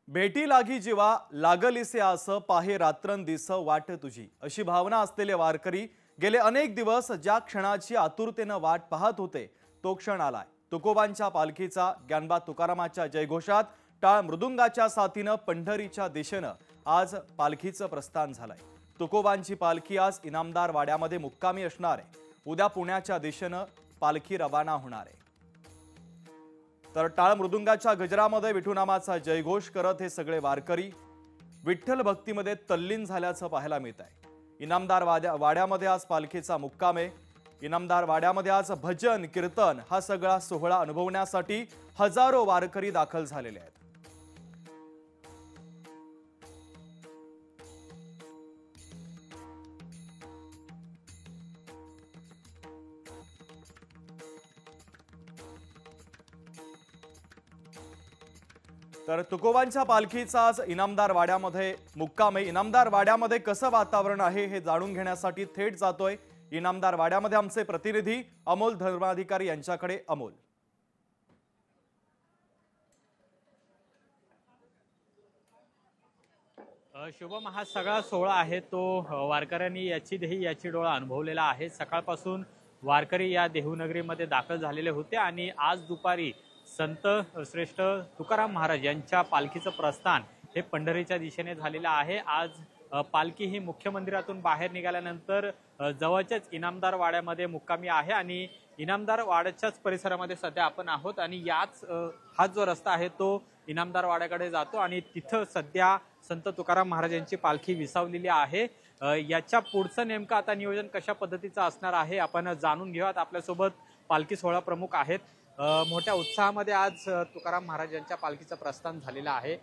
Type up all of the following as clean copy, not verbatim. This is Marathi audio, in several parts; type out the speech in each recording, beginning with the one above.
भेटी लागी जीवा लागलीसे आस पाहे रात्रंदिस वाट तुझी अशी भावना असलेले वारकरी गेले अनेक दिवस ज्या क्षणाची आतुरतेने वाट पाहत होते तो क्षण आलाय। तुकोबांच्या पालखीचा ज्ञानबा तुकारामाच्या जयघोषात टाळ मृदुंगाच्या साथीने पंढरीच्या दिशेने आज पालखीचं प्रस्थान झालंय। तुकोबांची पालखी आज इनामदार वाड्यामध्ये मुक्कामी असणार आहे। उद्या पुण्याच्या दिशेने पालखी रवाना होणार आहे। तर टाळ मृदुंगाच्या गजरामध्ये विठुनामाचा जयघोष करत हे सगळे वारकरी विठ्ठल भक्तीमध्ये तल्लीन झाल्याचं पाहायला मिळत आहे। इनामदार वाड्यामध्ये आज पालखीचा मुक्काम आहे। इनामदार वाड्यामध्ये आज भजन कीर्तन हा सगळा सोहळा अनुभवण्यासाठी हजारो वारकरी दाखल झालेले आहेत। तर तुकोबांच्या पालखीचा आज इनामदार वाड्यामध्ये मुक्काम आहे। इनामदार वाड्यामध्ये कसं वातावरण आहे हे जाणून घेण्यासाठी थेट जातोय इनामदार वाड्यामध्ये आमचे प्रतिनिधी अमोल धर्माधिकारी यांच्याकडे। अमोल, शुभम, हा सगळा सोहळा आहे तो वारकऱ्यांनी याची डोळा अनुभवलेला आहे। सकाळपासून वारकरी या देहूनगरीमध्ये दाखल झालेले होते आणि आज दुपारी संत श्रेष्ठ तुकाराम महाराज यांच्या पालखीचं प्रस्थान हे पंढरीच्या दिशेने झालेलं आहे। आज पालखी ही मुख्य मंदिरातून बाहेर निघाल्यानंतर जवळच्याच इनामदार वाड्यामध्ये मुक्कामी आहे आणि इनामदार वाड्याच्याच परिसरामध्ये सध्या आपण आहोत आणि हा जो रस्ता आहे तो इनामदार वाड्याकडे जातो आणि तिथं सध्या संत तुकाराम महाराज यांची पालखी विसावलेली आहे। याच्या पुढचं नेमकं आता नियोजन कशा पद्धतीचं असणार आहे आपण जाणून घेऊयात। आपल्यासोबत पालखी सोहळा प्रमुख आहेत। मोठ्या उत्साहामध्ये आज तुकाराम महाराज यांच्या पालखीचं प्रस्थान झालेलं आहे।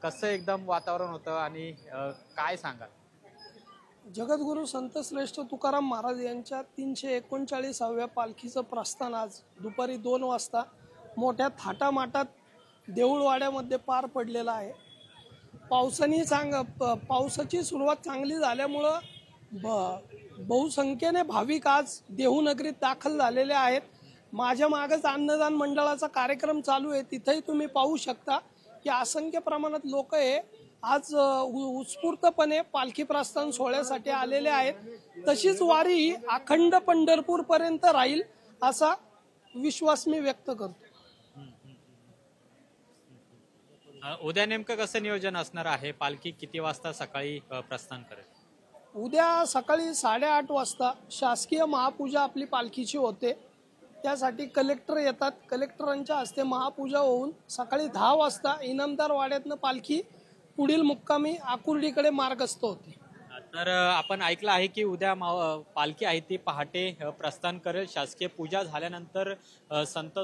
कसं एकदम वातावरण होतं आणि काय सांगाल? जगद्गुरु संत श्रेष्ठ तुकाराम महाराज यांच्या 339व्या पालखीचं प्रस्थान आज दुपारी 2 वाजता मोठ्या थाटामाटात देऊळवाड्यामध्ये पार पडलेलं आहे। पावसाची सुरुवात चांगली झाल्यामुळं बहुसंख्येने भाविक आज देहूनगरीत दाखल झालेले आहेत। माझ्या मागच अन्नदान मंडळाचा कार्यक्रम चालू आहे, तिथेही तुम्ही पाहू शकता की असंख्य प्रमाणात लोक हे आज उत्स्फूर्तपणे पालखी प्रस्थान सोहळ्यासाठी आलेले आहेत। तशीच वारी अखंड पंढरपूर पर्यंत राहील असा विश्वास मी व्यक्त करतो। उद्या नेमकं कसं नियोजन असणार आहे? पालखी किती वाजता सकाळी प्रस्थान करेल? उद्या सकाळी 8:30 वाजता शासकीय महापूजा आपली पालखीची होते। त्यासाठी कलेक्टर येतात, कलेक्टरांच्या हस्ते महापूजा होऊन सकाळी 10 वाजता इनामदार वाड्यातनं पालखी पुढील मुक्कामी आकुर्डीकडे मार्गस्थ होते। तर आपण ऐकलं आहे की उद्या पालखी आहे ती पहाटे प्रस्थान करेल। शासकीय पूजा झाल्यानंतर संत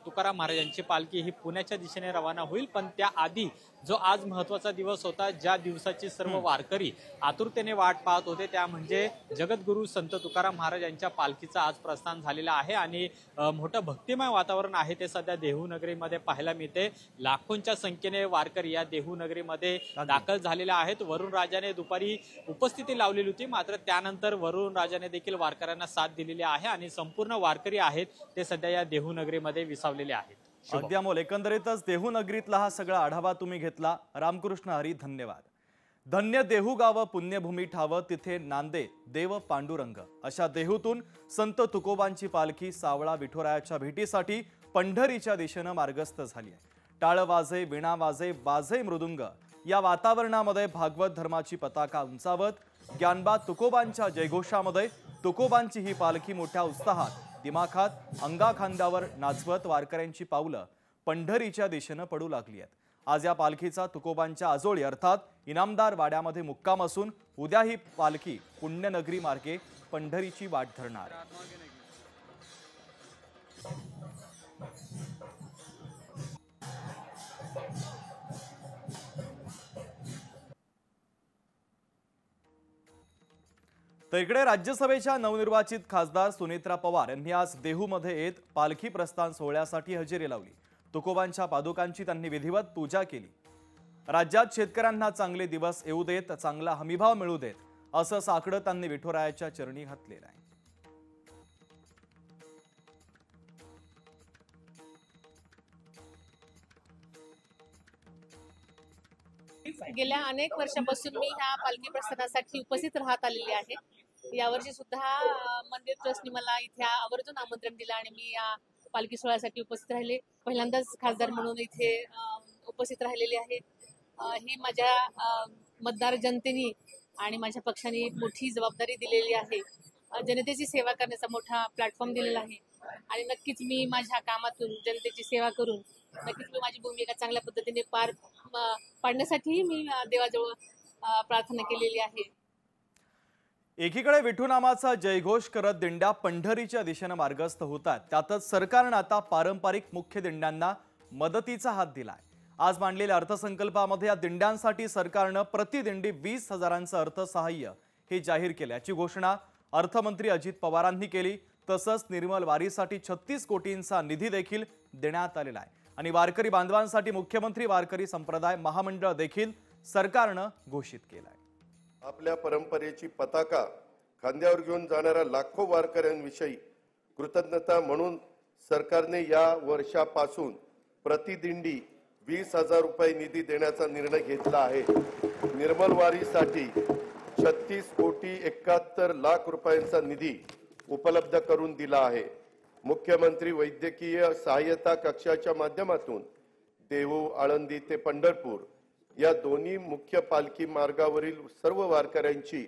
तुकाराम महाराज यांची पालखी ही पुण्याच्या दिशेने रवाना होईल। पण त्याआधी जो आज महत्वाचा दिवस होता, ज्या दिवसाची सर्व वारकरी आतुरतेने वाट पाहत होते, त्या म्हणजे जगद्गुरु संत तुकाराम महाराज यांच्या पालखीचं आज प्रस्थान झालेलं आहे आणि मोठं भक्तिमय वातावरण आहे ते सध्या देहूनगरीमध्ये पाहायला मिळते। लाखोंच्या संख्येने वारकरी या देहूनगरीमध्ये दाखल झालेले आहेत। वरुण राजाने दुपारी उपस्थिती लावलेली होती, मात्र त्यानंतर वरुण राजाने देखील वारकऱ्यांना साथ दिलेली आहे आणि संपूर्ण वारकरी आहेत ते सध्या या देहूनगरीमध्ये विसावलेले आहेत। अगदी अमोल, एकंदरीतच देहूनगरीतला हा सगळा आढावा तुम्ही घेतला। रामकृष्ण हरी, धन्यवाद। धन्य देहू गाव पुण्यभूमी ठाव तिथे नांदे देव पांडुरंग अशा देहूतून संत तुकोबांची पालखी सावळा विठोरायाच्या भेटीसाठी पंढरीच्या दिशेने मार्गस्थ झाली आहे। टाळ वाजे, वीणा वाजे, बाजे मृदुंग या वातावरणामध्ये भागवत धर्माची पताका उंचावत ज्ञानबा तुकोबांच्या जयघोषामध्ये तुकोबांची ही पालखी मोठ्या उत्साहात दिमाखात अंगाखांद्यावर नाचवत वारकऱ्यांची पावलं पंढरीच्या दिशेने पडू लागली आहेत। आज या पालखीचा तुकोबांच्या आजोळी अर्थात इनामदार वाड्यामध्ये मुक्काम असून उद्या ही पालखी पुण्यनगरी मार्गे पंढरीची वाट धरणार आहे। तर इकडे राज्यसभेच्या नवनिर्वाचित खासदार सुनेत्रा पवार यांनी आज देहूमध्ये येत पालखी प्रस्थान सोहळ्यासाठी हजेरी लावली। तुकोबांच्या पादुकांची त्यांनी विधिवत पूजा केली। राज्यात शेतकऱ्यांना चांगले दिवस येऊ देत, चांगला हमीभाव मिळू देत असं साकडं त्यांनी विठोरायाच्या चरणी घातलेलं आहे। गेल्या अनेक वर्षापासून मी ह्या पालखी प्रस्थानासाठी उपस्थित राहत आलेली आहे. यावर्षी सुद्धा मंदिर ट्रस्टने मला इथे आवर्जून आमंत्रण दिलं आणि मी या पालखी सोहळ्यासाठी उपस्थित राहिले. पहिल्यांदाच खासदार म्हणून इथे उपस्थित राहिलेली आहे. ही माझ्या मतदार जनतेने आणि माझ्या पक्षाने मोठी जबाबदारी दिलेली आहे. जनतेची सेवा करण्याचा मोठा प्लॅटफॉर्म दिलेला आहे आणि नक्कीच मी माझ्या कामातून जनतेची सेवा करून नक्कीच मी माझी भूमिका चांगल्या पद्धतीने पार पाडण्यासाठी मी देवाजवळ प्रार्थना केलेली आहे. एकीकडे विठुनामाचा जयघोष करत दिंड्या पंढरीच्या दिशेने मार्गस्थ होतात, त्यातच सरकारनं आता पारंपरिक मुख्य दिंड्यांना मदतीचा हात दिलाय. आज मांडलेल्या अर्थसंकल्पामध्ये या दिंड्यांसाठी सरकारनं प्रतिदिंडी 20,000चं अर्थसहाय्य हे जाहीर केल्याची घोषणा अर्थमंत्री अजित पवारांनी केली. तसंच निर्मल वारीसाठी 36 कोटींचा निधी देखील देण्यात आलेला आहे आणि वारकरी बांधवांसाठी मुख्यमंत्री वारकरी संप्रदाय महामंडळ देखील सरकारनं घोषित केलाय. आपल्या परंपरेची पताका खांद्यावर घेऊन जाणाऱ्या लाखो वारकऱ्यांविषयी कृतज्ञता म्हणून सरकारने या वर्षापासून प्रतिदिंडी 20,000 रुपये निधी देण्याचा निर्णय घेतला आहे. निर्मल वारीसाठी 36 कोटी 71 लाख रुपयांचा निधी उपलब्ध करून दिला आहे. मुख्यमंत्री वैद्यकीय सहाय्यता कक्षाच्या माध्यमातून देहू, आळंदी ते पंढरपूर या दोन्ही मुख्य पालखी मार्गावरील सर्व वारकऱ्यांची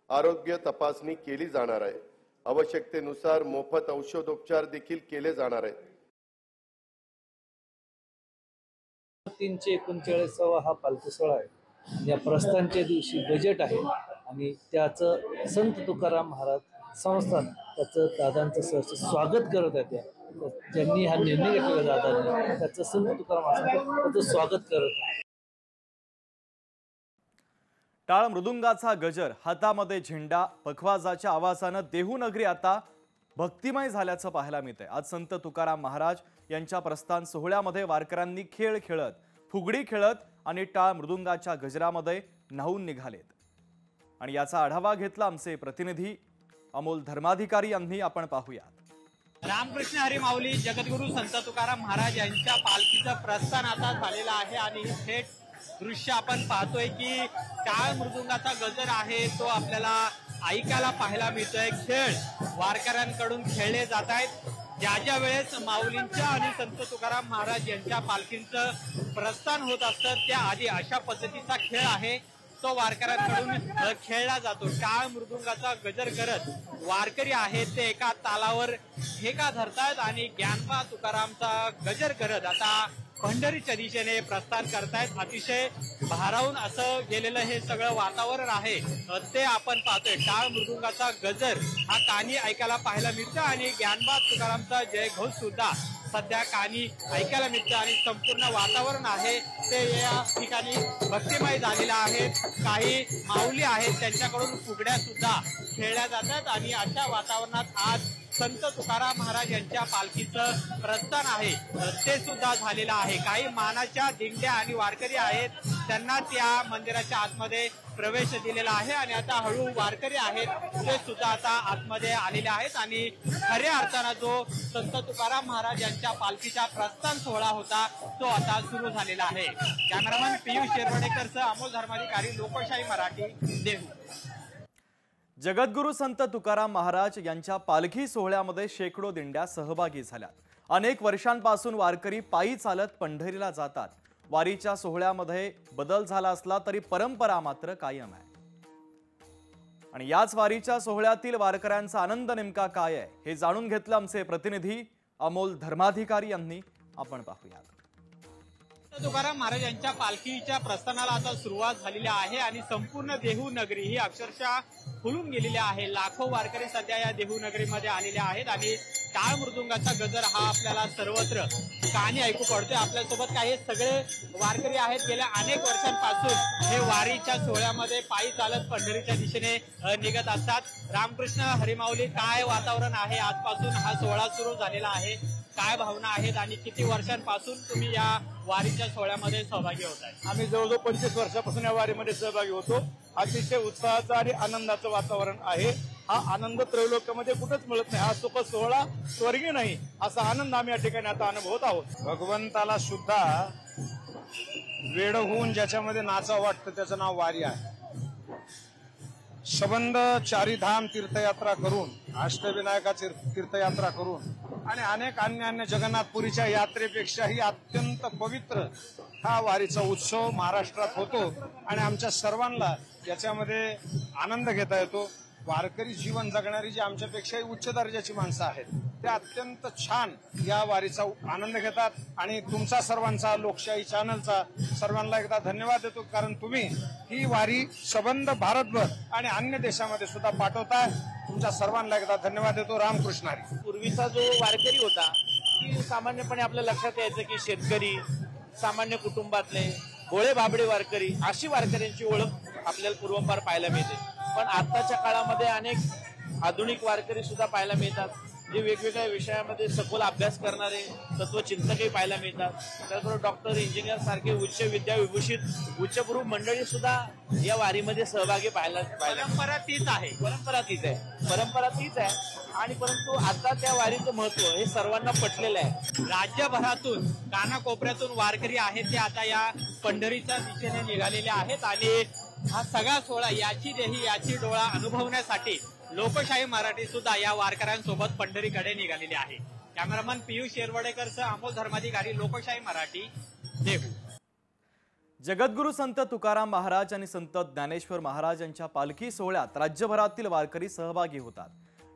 आरोग्य तपासणी केली जाणार आहे. आवश्यकतेनुसार मोफत औषधोपचार देखील केले जाणार आहेत. 339 हा पालखी सोहळा आहे. या प्रस्थानच्या दिवशी बजेट आहे आणि त्याचं संत तुकाराम महाराज संस्थान त्याचं दादांचं सहर्ष स्वागत करत आहे. ज्यांनी हा निर्णय घेतलेला दादांनी त्याचं संत तुकाराम महाराज त्याचं स्वागत करत आहे. टाळ मृदुंगाचा गजर, हातामध्ये झेंडा, पखवाजाच्या आवाजानं देहू नगरी आता भक्तिमय झाल्याचं पाहायला मिळतंय. आज संत तुकाराम महाराज यांच्या प्रस्थान सोहळ्यामध्ये वारकऱ्यांनी खेळ खेळत, फुगडी खेळत आणि टाळ मृदुंगाच्या गजरामध्ये न्हाऊन निघालेत. आणि याचा आढावा घेतला आमचे प्रतिनिधी अमोल धर्माधिकारी यांनी. आपण पाहूयात. रामकृष्ण हरी माऊली जगद्गुरू संत तुकाराम महाराज यांच्या पालखीचं प्रस्थान आता झालेलं आहे आणि थेट दृश्य आपण पाहतोय की टाळ मृदुंगाचा गजर आहे तो आपल्याला ऐकायला पाहायला मिळतोय. खेळ वारकऱ्यांकडून खेळले जात आहेत. ज्या वेळेस माऊलींच्या आणि संत तुकाराम महाराज यांच्या पालखींचं प्रस्थान होत असतं त्या आधी अशा पद्धतीचा खेळ आहे तो वारकऱ्यांकडून खेळला जातो. टाळ मृदुंगाचा गजर करत वारकरी आहेत ते एका तालावर ठेका धरतायत आणि ज्ञानबा तुकारामचा गजर करत आता पंढरीच्या दिशेने प्रस्थान करतायत. अतिशय भारावून असं गेलेलं हे सगळं वातावरण आहे ते आपण पाहतोय. टाळ मृदुंगाचा गजर हा कानी ऐकायला पाहायला मिळतं आणि ज्ञानबा तुकारामचा जयघोष सुद्धा सध्या कानी ऐकायला मिळतं आणि संपूर्ण वातावरण आहे ते या ठिकाणी भक्तिमय झालेलं आहे. काही माऊली आहेत त्यांच्याकडून फुगड्या सुद्धा खेळल्या जातात आणि अशा वातावरणात आज संत तुकाराम महाराज यांच्या पालखीचं प्रस्थान आहे ते सुद्धा झालेलं आहे. काही मानाच्या दिंड्या आणि वारकरी आहेत त्यांना त्या मंदिराच्या आतमध्ये प्रवेश दिलेला आहे आणि आता हळू वारकरी आहेत ते सुद्धा आता आतमध्ये आलेले आहेत आणि खऱ्या अर्थानं जो संत तुकाराम महाराज यांच्या पालखीचा प्रस्थान सोहळा होता तो आता सुरू झालेला आहे. कॅमेरामन पियुष शेरवडेकरसह अमोल धर्माधिकारी, लोकशाही मराठी, देहू. जगद्गुरू संत तुकाराम महाराज यांच्या पालखी सोहळ्यामध्ये शेकडो दिंड्या सहभागी झाल्या. अनेक वर्षांपासून वारकरी पायी चालत पंढरीला जातात. वारीच्या सोहळ्यामध्ये बदल झाला असला तरी परंपरा मात्र कायम आहे. आणि याच वारीच्या सोहळ्यातील वारकऱ्यांचा आनंद नेमका काय आहे हे जाणून घेतलं आमचे प्रतिनिधी अमोल धर्माधिकारी यांनी. आपण पाहूयात. तुकाराम महाराज यांच्या पालखीच्या प्रस्थानाला आता सुरुवात झालेली आहे आणि संपूर्ण देहू नगरी ही अक्षरशः फुलून गेलेली आहे. लाखो वारकरी सध्या या देहू नगरीमध्ये आलेले आहेत आणि टाळ मृदुंगाचा गजर हा आपल्याला सर्वत्र कानी ऐकू पडतोय. आपल्यासोबत काही सगळे वारकरी आहेत. गेल्या अनेक वर्षांपासून हे वारीच्या सोहळ्यामध्ये पायी चालत पंढरीच्या दिशेने निघत असतात. रामकृष्ण हरिमाऊली, काय वातावरण आहे? आजपासून हा सोहळा सुरू झालेला आहे, काय भावना आहेत आणि किती वर्षांपासून तुम्ही या वारीच्या सोहळ्यामध्ये सहभागी होत आहे? आम्ही जवळजवळ 25 वर्षापासून या वारीमध्ये सहभागी होतो. अतिशय उत्साहाचं आणि आनंदाचं वातावरण आहे. हा आनंद त्रैलोक्यामध्ये कुठंच मिळत नाही. हा सुख सोहळा स्वर्गीय नाही असा आनंद आम्ही या ठिकाणी आता अनुभवत आहोत. भगवंताला सुद्धा वेड होऊन ज्याच्यामध्ये नाचा वाटतं त्याचं नाव वारी आहे. सबंध चारीधाम तीर्थयात्रा करून, अष्टविनायकाची तीर्थयात्रा करून आणि अनेक अन्य जगन्नाथपुरीच्या यात्रेपेक्षाही अत्यंत पवित्र हा वारीचा उत्सव महाराष्ट्रात होतो आणि आमच्या सर्वांना याच्यामध्ये आनंद घेता येतो. वारकरी जीवन जगणारी जी आमच्यापेक्षाही उच्च दर्जाची माणसं आहेत ते अत्यंत छान या वारीचा आनंद घेतात आणि तुमचा सर्वांचा, लोकशाही चॅनलचा सर्वांना एकदा धन्यवाद देतो, कारण तुम्ही ही वारी सबंध भारतभर आणि अन्य देशामध्ये सुद्धा पाठवताय. तुमच्या सर्वांना एकदा धन्यवाद देतो. रामकृष्ण हरी. पूर्वीचा जो वारकरी होता की सामान्यपणे आपल्या लक्षात यायचं की शेतकरी, सामान्य कुटुंबातले भोळे बाबडे वारकरी, अशी वारकऱ्यांची ओळख आपल्याला पूर्वपार पाहायला मिळते. पण आताच्या काळामध्ये अनेक आधुनिक वारकरी सुद्धा पाहायला मिळतात, जे वेगवेगळ्या विषयामध्ये सखोल अभ्यास करणारे तत्वचिंतकही पाहायला मिळतात. त्याचबरोबर डॉक्टर, इंजिनियर सारखे उच्च विद्या विभूषित उच्चभ्रू मंडळी सुद्धा या वारीमध्ये सहभागी पाहायला. परंपरा तीच आहे. परंपरा तीच आहे आणि परंतु आता त्या वारीचं महत्व हे सर्वांना पटलेलं आहे. राज्यभरातून कानाकोपऱ्यातून वारकरी आहेत ते आता या पंढरीच्या दिशेने निघालेले आहेत आणि हा सगळा सोहळा याची देही याची डोळा अनुभवण्यासाठी लोकशाही मराठी सुद्धा या वारकऱ्यांसोबत पंढरीकडे निघालेली आहे. कॅमेरामन पियुष येरवडेकरसह अमोल धर्माधिकारी, लोकशाही मराठी, देहू. जगद्गुरू संत तुकाराम महाराज आणि संत ज्ञानेश्वर महाराज यांच्या पालखी सोहळ्यात राज्यभरातील वारकरी सहभागी होतात.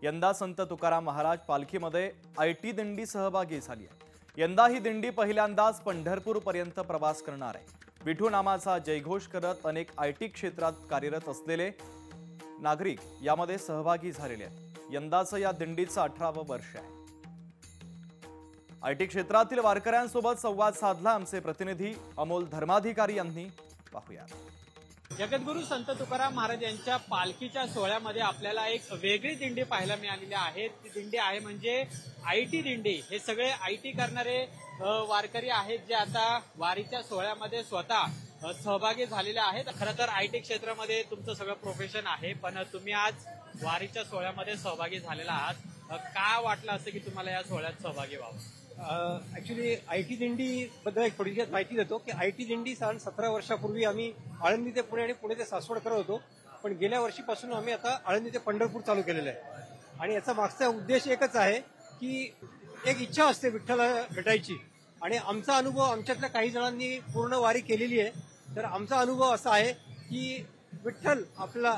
यंदा संत तुकाराम महाराज पालखीमध्ये आयटी दिंडी सहभागी झाली आहे. यंदा ही दिंडी पहिल्यांदाच पंढरपूर पर्यंत प्रवास करणार आहे. विठू नामाचा जयघोष करत अनेक आयटी क्षेत्रात कार्यरत असलेले नागरिक यामध्ये सहभागी झालेले आहेत. यंदाचं या दिंडीचं 18वं वर्ष आहे. आयटी क्षेत्रातील वारकऱ्यांसोबत संवाद साधला आमचे प्रतिनिधी अमोल धर्माधिकारी यांनी. पाहूया. जगद्गुरू संत तुकाराम महाराज यांच्या पालखीच्या सोहळ्यामध्ये आपल्याला एक वेगळी दिंडी पाहायला मिळालेली आहे. ती दिंडी आहे म्हणजे आयटी दिंडी. हे सगळे आयटी करणारे वारकरी आहेत जे आता वारीच्या सोहळ्यामध्ये स्वतः सहभागी झालेले आहेत. खरं तर आयटी क्षेत्रामध्ये तुमचं सगळं प्रोफेशन आहे, पण तुम्ही आज वारीच्या सोहळ्यामध्ये सहभागी झालेला आहात. काय वाटलं असं की तुम्हाला या सोहळ्यात सहभागी व्हावं? ऍक्च्युली आयटी दिंडी बद्दल एक थोडीशी माहिती देतो की आयटी दिंडी साधारण 17 वर्षापूर्वी आम्ही आळंदी ते पुणे आणि पुणे ते सासवड करत होतो, पण गेल्या वर्षीपासून आम्ही आता आळंदी ते पंढरपूर चालू केलेलं आहे. आणि याचा मागचा उद्देश एकच आहे की एक इच्छा असते विठ्ठला भेटायची आणि आमचा अनुभव आमच्यातल्या काही जणांनी पूर्ण वारी केलेली आहे. तर आमचा अनुभव असा आहे की विठ्ठल आपला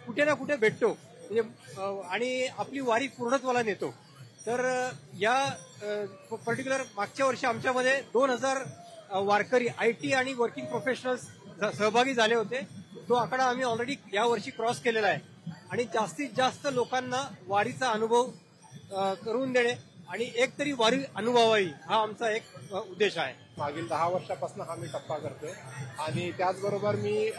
कुठे ना कुठे भेटतो म्हणजे आणि आपली वारी पूर्णत्वाला नेतो. तर या पर्टिक्युलर मागच्या वर्षी आमच्यामध्ये 2000 वारकरी आयटी आणि वर्किंग प्रोफेशनल्स सहभागी झाले होते. तो आकडा आम्ही ऑलरेडी या वर्षी क्रॉस केलेला आहे आणि जास्तीत जास्त लोकांना वारीचा अनुभव करून देणे आणि एक तरी वारी अनुभवावी हा आमचा एक उद्देश आहे. मागील 10 वर्षापासून हा मी टप्पा करतोय आणि त्याचबरोबर मी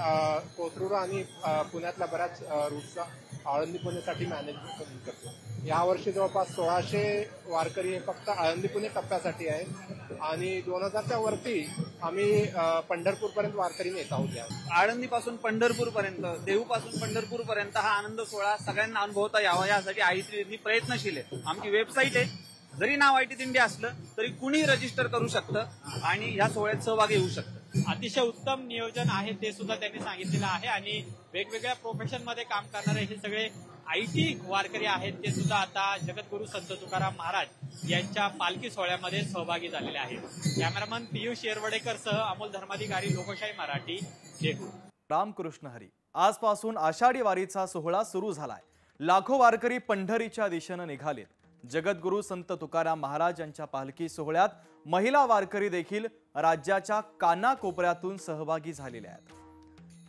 कोथरूड आणि पुण्यातल्या बऱ्याच रूटचा आळंदी पुणेसाठी मॅनेजमेंट करतो. यावर्षी जवळपास 1600 वारकरी हे फक्त आळंदी पुणे टप्प्यासाठी आहेत आणि 2000च्या वरती आम्ही पंढरपूरपर्यंत वारकरी नेत आहोत. आळंदीपासून पंढरपूरपर्यंत, देहूपासून पंढरपूरपर्यंत हा आनंद सोहळा सगळ्यांना अनुभवता यावा यासाठी आयटी दिंडी प्रयत्नशील आहे. आमची वेबसाईट आहे, जरी नाव आयटी दिंडी असलं तरी कुणी रजिस्टर करू शकतं आणि या सोहळ्यात सहभागी होऊ शकतं. अतिशय उत्तम नियोजन आहे ते सुद्धा त्यांनी सांगितलेलं आहे आणि वेगवेगळ्या प्रोफेशन मध्ये काम करणारे हे सगळे आयटी वारकरी आहेत ते सुद्धा आता जगद्गुरू संत तुकाराम महाराज यांच्या पालखी सोहळ्यामध्ये सहभागी झालेले आहेत. कॅमेरामन पियुष येरवडेकरसह अमोल धर्माधिकारी, लोकशाही मराठी, देहू. रामकृष्ण हरी. आजपासून आषाढी वारीचा सोहळा सुरू झालाय. लाखो वारकरी पंढरीच्या दिशेनं निघालेत. जगद्गुरू संत तुकाराम महाराज यांच्या पालखी सोहळ्यात महिला वारकरी देखील राज्याच्या कानाकोपऱ्यातून सहभागी झालेल्या आहेत.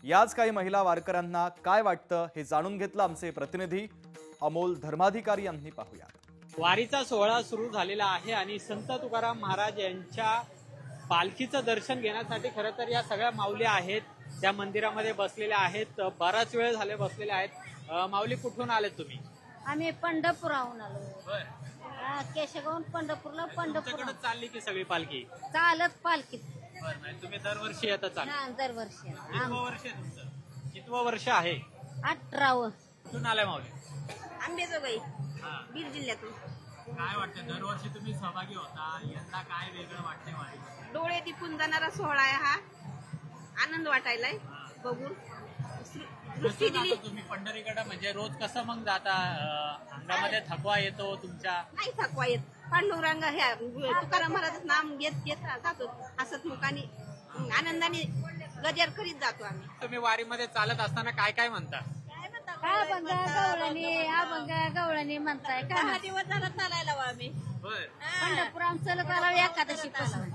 याच काही महिला वारकऱ्यांना काय वाटतं हे जाणून घेतलं आमचे प्रतिनिधी अमोल धर्माधिकारी यांनी. पाहूया. वारीचा सोहळा सुरू झालेला आहे आणि संत तुकाराम महाराज यांच्या पालखीचं दर्शन घेण्यासाठी खरं तर या सगळ्या माऊली आहेत त्या मंदिरामध्ये बसलेल्या आहेत. बराच वेळ झाले बसलेल्या आहेत. माऊली, कुठून आलेत तुम्ही? आम्ही पंढरपुराहून आलो. केशगावून पंढरपूरला. पंढरपूर चालली की सगळी पालखी? चालत पालखीत तुम्ही दरवर्षी येता चाल? हा, दरवर्षी कितवं वर्ष आहे तुमचं? कितवं वर्ष आहे? 18व. कुठून आलाय माऊली? आंबेजोगाई, हा. बीड जिल्ह्यातून. काय वाटतं, दरवर्षी तुम्ही सहभागी होता, यंदा काय वेगळं वाटतंय वारी? डोळे दिपून जाणारा सोहळा आहे हा. आनंद वाटायलाय बघून. दृष्टी दिली. तुम्ही पंढरीकडे म्हणजे रोज कसं मग जाता? अंगामध्ये थकवा येतो तुमच्या? नाही थकवा येत. पांडुरंग ह्या तुकाराम महाराज नाम घेत घेत जातो हसत मुखाने आनंदाने गजर करीत जातो आम्ही. तुम्ही वारीमध्ये चालत असताना काय काय म्हणता? काय बंगा गवळणी, हा बंगा गवळणी म्हणताय. 10 दिवस झाला चालायला वा आम्ही. पंढरपुरात चलत आलो एकादशी पासून.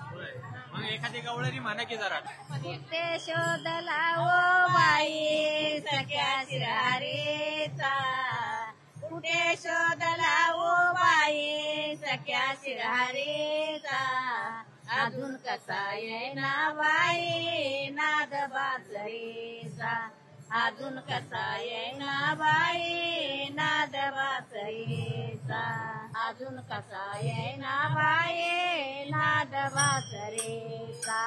मग एखादी गवळणी म्हणा की जरा. कुठे शोधला ओ बाई सख्या शिरारेचा, कुठे शोधला ओ बाई सख्या शिरारेचा, अजून कसा येईना बाई नाद बासरीचा, अजून कसा येईना बाई नाद बासरीचा, अजून कसा येईना बाई नाद बासरीचा.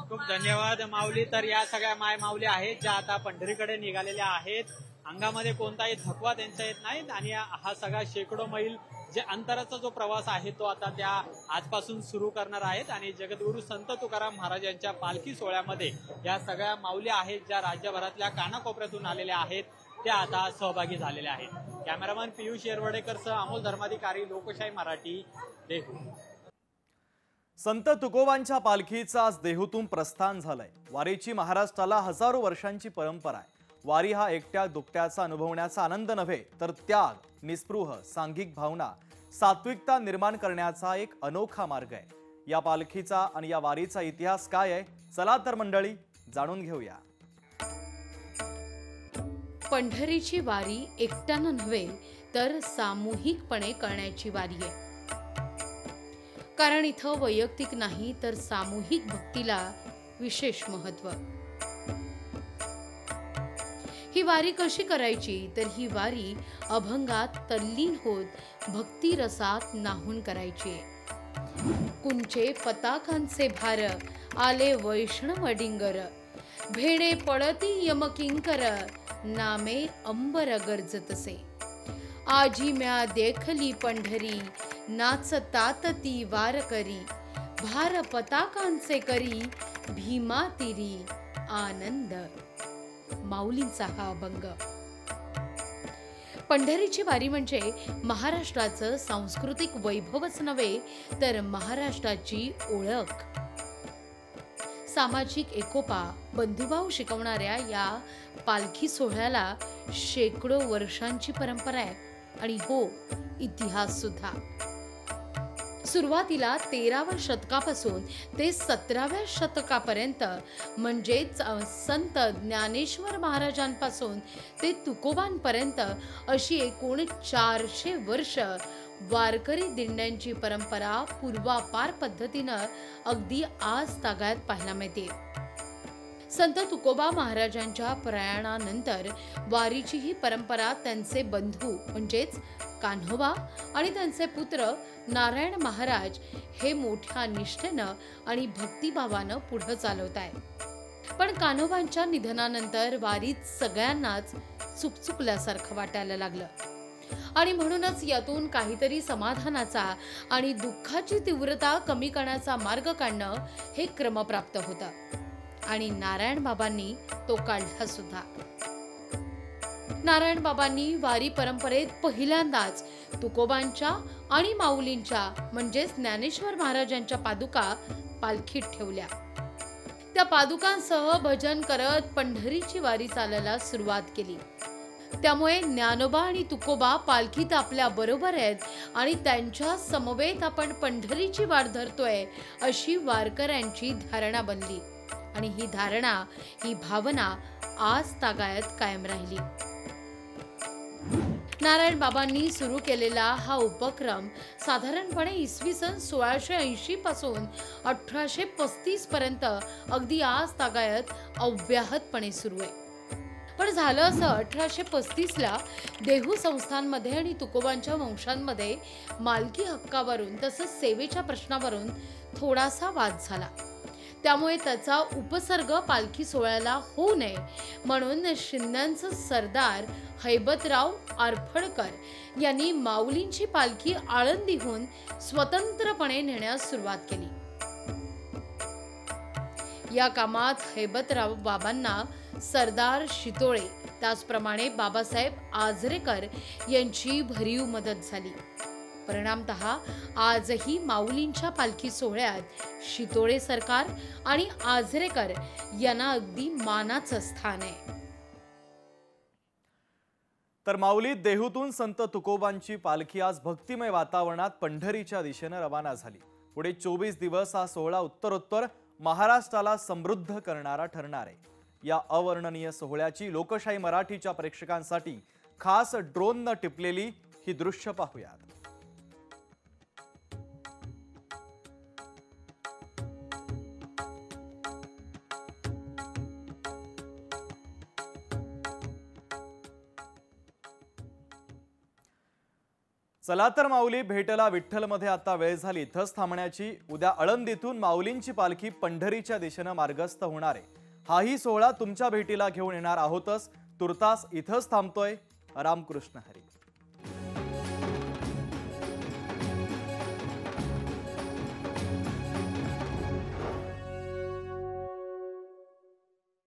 खूप धन्यवाद माऊली. तर या सगळ्या माय माऊली आहेत ज्या आता पंढरीकडे निघालेल्या आहेत. अंगामध्ये कोणताही थकवा त्यांचा येत नाही आणि हा सगळा शेकडो मैल जे अंतराचा जो प्रवास आहे तो आता त्या आजपासून सुरू करणार आहेत. आणि जगद्गुरू संत तुकाराम महाराज यांच्या पालखी सोहळ्यामध्ये या सगळ्या माऊली आहेत ज्या राज्यभरातल्या कानाकोपऱ्यातून आलेल्या आहेत त्या आता सहभागी झालेल्या आहेत. कॅमेरामॅन पियुष येरवडेकरसह अमोल धर्माधिकारी, लोकशाही मराठी, देहू. संत तुकोबांच्या पालखीचं आज देहूतून प्रस्थान झालंय. वारीची महाराष्ट्राला हजारो वर्षांची परंपरा आहे. वारी हा एकट्या दुकट्याचा अनुभवण्याचा आनंद नव्हे तर त्याग, निस्पृह, सांघिक भावना, सात्विकता निर्माण करण्याचा एक अनोखा मार्ग आहे. या पालखीचा आणि या वारीचा इतिहास काय आहे, चला तर मंडळी जाणून घेऊया. पंढरीची वारी एकट्यानं नव्हे तर सामूहिकपणे करण्याची वारी आहे. कारण इथं वैयक्तिक नाही तर सामूहिक भक्तीला विशेष महत्व. ही वारी कशी करायची तर ही वारी अभंगात तल्लीन होत भक्ती रसात नाहून करायची. कुंचे पताकांचे भार आले वैष्णव डिंगर, भेणे पडती यमकिंकर, नामे अंबर गरजतसे. आजी म्या देखली पंढरी, नाचतात ती वारकरी, भार पताकांचे करी, भीमा तिरी आनंद. माऊलींचा हा अभंग. पंढरीची वारी म्हणजे महाराष्ट्राचं सांस्कृतिक वैभवच नव्हे तर महाराष्ट्राची ओळख. सामाजिक एकोपा, बंधुभाव शिकवणाऱ्या या पालखी सोहळ्याला शेकडो वर्षांची परंपरा आहे आणि हो, इतिहास सुद्धा. सुरुवातीला 13व्या शतकापासून ते 17व्या शतकापर्यंत म्हणजेच संत ज्ञानेश्वर महाराजांपासून ते तुकोबांपर्यंत अशी एकूण 400 वर्ष वारकरी दिंड्यांची परंपरा पूर्वापार पद्धतीनं अगदी आज तागायत पाहायला मिळते. संत तुकोबा महाराजांच्या प्रयाणानंतर वारीची ही परंपरा त्यांचे बंधू म्हणजेच कान्होबा आणि त्यांचे पुत्र नारायण महाराज हे मोठ्या निष्ठेनं आणि भक्तिभावानं पुढे चालवत आहेत. पण कान्होबांच्या निधनानंतर वारीत सगळ्यांनाच चुकचुकल्यासारखं वाटायला लागलं आणि म्हणूनच यातून काहीतरी समाधानाचा आणि दुःखाची तीव्रता कमी करण्याचा मार्ग काढणं हे क्रमप्राप्त होतं आणि नारायण बाबांनी तो काढला सुद्धा. नारायण बाबांनी वारी परंपरेत पहिल्यांदाच तुकोबांच्या आणि माऊलींच्या म्हणजेच ज्ञानेश्वर महाराजांच्या पादुका पालखीत ठेवल्या. त्या पादुकांसह भजन करत पंढरीची वारी चालायला सुरुवात केली. त्यामुळे ज्ञानोबा आणि तुकोबा पालखीत आपल्या बरोबर आहेत आणि त्यांच्या समवेत आपण पंढरीची वाट धरतोय अशी वारकऱ्यांची धारणा बनली आणि ही धारणा, ही भावना आज तागायत कायम राहिली. नारायण बाबांनी सुरू केलेला हा उपक्रम साधारणपणे इसवी सन 1680 पासून 1835 पर्यंत अगदी आज तागायत अव्याहतपणे सुरू आहे. पण झालं असं, 1835ला देहू संस्थांमध्ये आणि तुकोबांच्या वंशांमध्ये मालकी हक्कावरून तसंच सेवेच्या प्रश्नावरून थोडासा वाद झाला. त्यामुळे त्याचा उपसर्ग पालखी सोहळ्याला होऊ नये म्हणून शिंद्यांचे सरदार हैबतराव आरफळकर यांनी माऊलींची पालखी आळंदीहून स्वतंत्रपणे नेण्यास सुरुवात केली। या कामात हैबतराव बाबांना सरदार शितोळे त्याचप्रमाणे बाबासाहेब आजरेकर यांची भरीव मदत झाली। परिणामतः आजही माऊलींच्या पालखी सोहळ्यात शितोळे सरकार आणि आजरेकर यांना अगदी मानाचं स्थान आहे। तर माऊली देहूतून संत तुकोबांची पालखी आज भक्तिमय वातावरणात पंढरीच्या दिशेने रवाना झाली। पुढे 24 दिवस हा सोहळा उत्तरोत्तर महाराष्ट्राला समृद्ध करणारा ठरणार आहे। या अवर्णनीय सोहळ्याची लोकशाही मराठीच्या प्रेक्षकांसाठी खास ड्रोनने टिपलेली ही दृश्य पाहूयात। चला तर माऊली भेटला विठ्ठल मध्ये आता वेळ झाली इथंच थांबण्याची। उद्या आळंदीतून माऊलींची पालखी पंढरीच्या दिशेने मार्गस्थ होणार आहे। हाही सोहळा तुमच्या भेटीला घेऊन येणार आहोतच। तुर्तास इथंच थांबतोय। रामकृष्ण हरी।